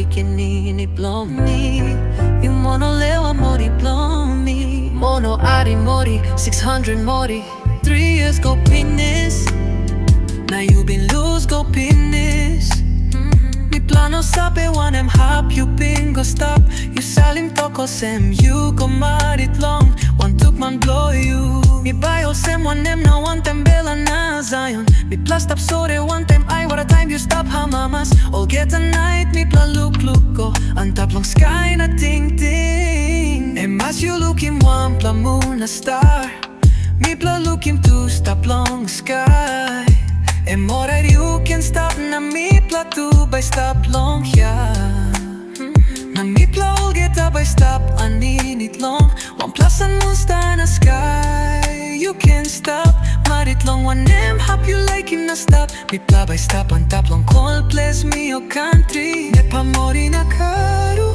bikini blomi. Yung mono lewa mori blomi. Mono ari mori, 600 mori. 3 years go pinis. Now you been lose go pinis. Mi plano sape one em hap you been go stop. You salim toko sem you go marit long. One took man blow you. Mi bio sem one em na one time bela na Zion. Mi plus stop sore one time I what a time you stop hamamas. All get a night mi pla look go. Antap long sky na ting ting. E mas you look him one pla moon a star. Mi pla look him two stop long sky. E more you can stop na mi pla two by stop long yeah. Na mi pla all get up by stop I need it long. One plus and moon star na sky. You can stop marit long one name hop you like him na stop. Mi pla by stop on top long call place me your country. Ne pa mori na karu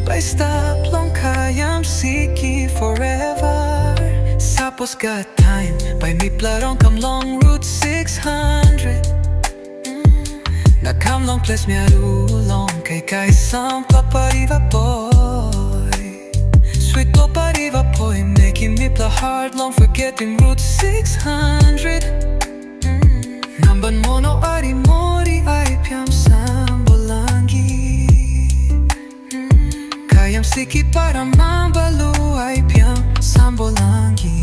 by stop long kayam siki forever. Sapos got time by mi pla rong come long route 600. Na come long place me aru long kay sam papariva boy. Sweet papariva boy making me pla hard long forgetting route 600. Namban mono ari mori ay piam sambolangi. Kayam siki para mambalu ay piam sambolangi.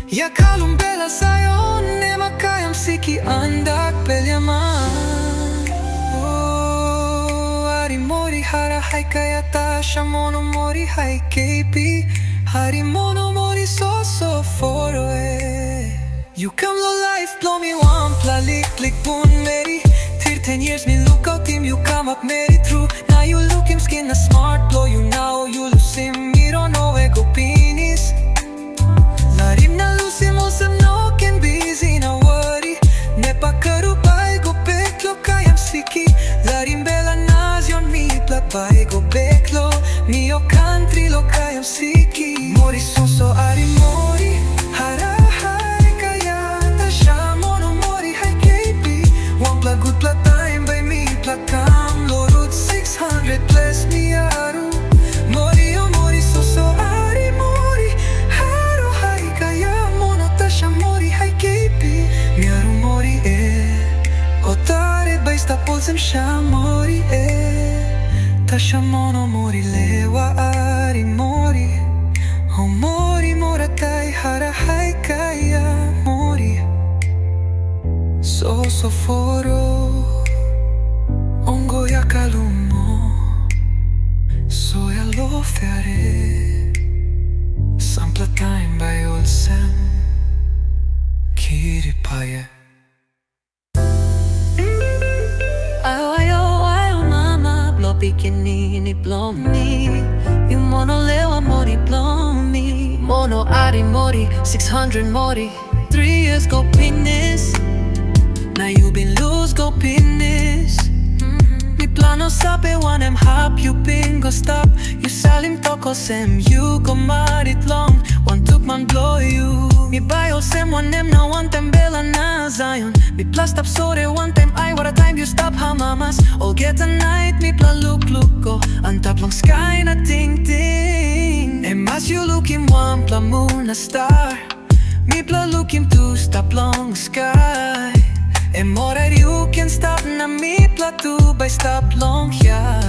Ya kalumbela sayon nema kayam siki andak pelyaman. Oh, ari mori hara hai kaya tasha mono mori hai kepi. Hari mono mori so far away. You come low life blow me one pla lik bun meri. 10 years me look out him you come up meri through. Now you look him skin a smart blow you now you lose him me don't know where go penis. Larim na lusim osam no can busy na worry. Ne pa karu pai go beklo kayam siki. Larim bela nazion mi pla pai go beklo. Mio country lo kayam siki. Mori so ari mori. Hara hai kaya tasha mono mori hai kepi. One pla good pla time by me pla kam lo route 600 plus mi aru. Mori o mori so ari mori. Haro hai kaya mono tasha mori hai kepi. Mi aru mori Otare by sta polsem sha mori Tasha mono mori lewa ari mori. O mori moratai hara hai kaya mori. So foro ongo ya kalumo. So ya lo feare. Sampla time by olsem kiri paye. Bikini blomi. Yung mono lewa mori blomi. Mono ari mori, 600 mori. 3 years go pinis. Now you been lose go pinis. Mi plano sape one em hap you been go stop. You salim toko sem you go marit long. One took man blow you. Mi bio sem one em na one time bela na Zion. Mi plus stop sore one time I what a time you stop hamamas. All get a night mi pla look go. Antap long sky na ting ting. E mas you look him one pla moon a star. Mi pla look him two stop long sky. E more you can stop na mi pla two by stop long yeah.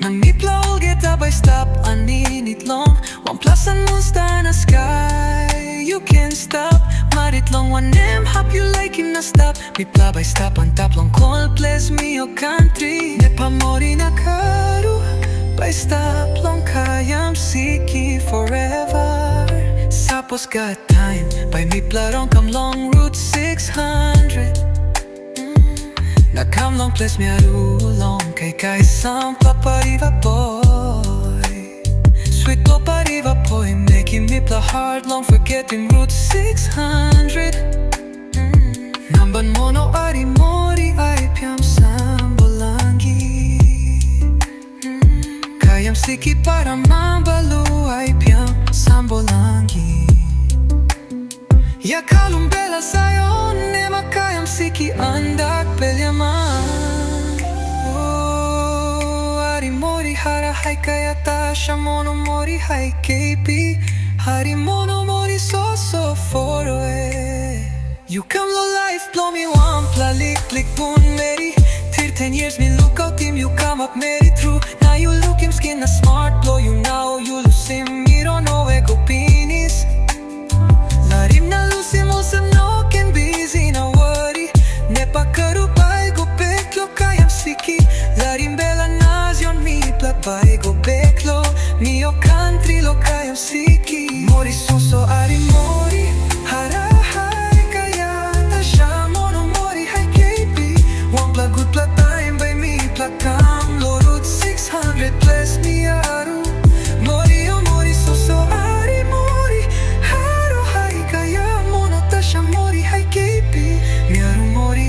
Na mi pla all get up by stop I need it long. One plus and moon star na sky. You can stop marit long one name hop you like him na stop. Mi pla by stop on top long call place me your country. Ne pa mori na karu by stop long kayam siki forever. Sapos got time by mi pla rong come long route 600. Na come long place me aru long kay sam papariva boy. Sweet papariva boy making me pla hard long forgetting route 600. Namban mono ari mori ay piam sambolangi. Kayam siki para mambalu ay piam sambolangi. Ya kalumbela sayon nema kayam siki andak pelyaman. hara hai kaya tasha mono mori hai kepi hari mono mori so far away. You come lo life blow me one pla lik pun meri 10 years me look out him you come up meri through now you look him skin a smart blow you now you lose him me don't know where go penis larim na lose him also no can busy na worry ne pa karu pai go peklo kayam siki larim bela nazion mi pla pai go peklo mio country lo kayam siki mori so ari mori hara hai kaya tasha mono mori hai kepi one pla good pla time by me pla kam lo root 600 plus mi aru mori o mori so ari mori haro hai kaya mono tasha mori hai kepi mi aru mori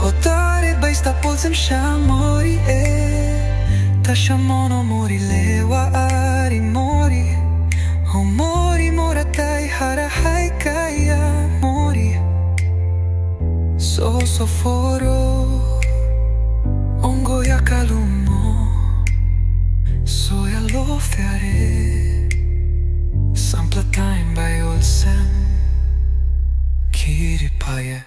otare by sta polsem sha mori tasha mono mori lewa ari mori o mori moratai hara hai kaya mori so foro ongo ya kalumo so ya lo feare sampla time by olsem kiri paye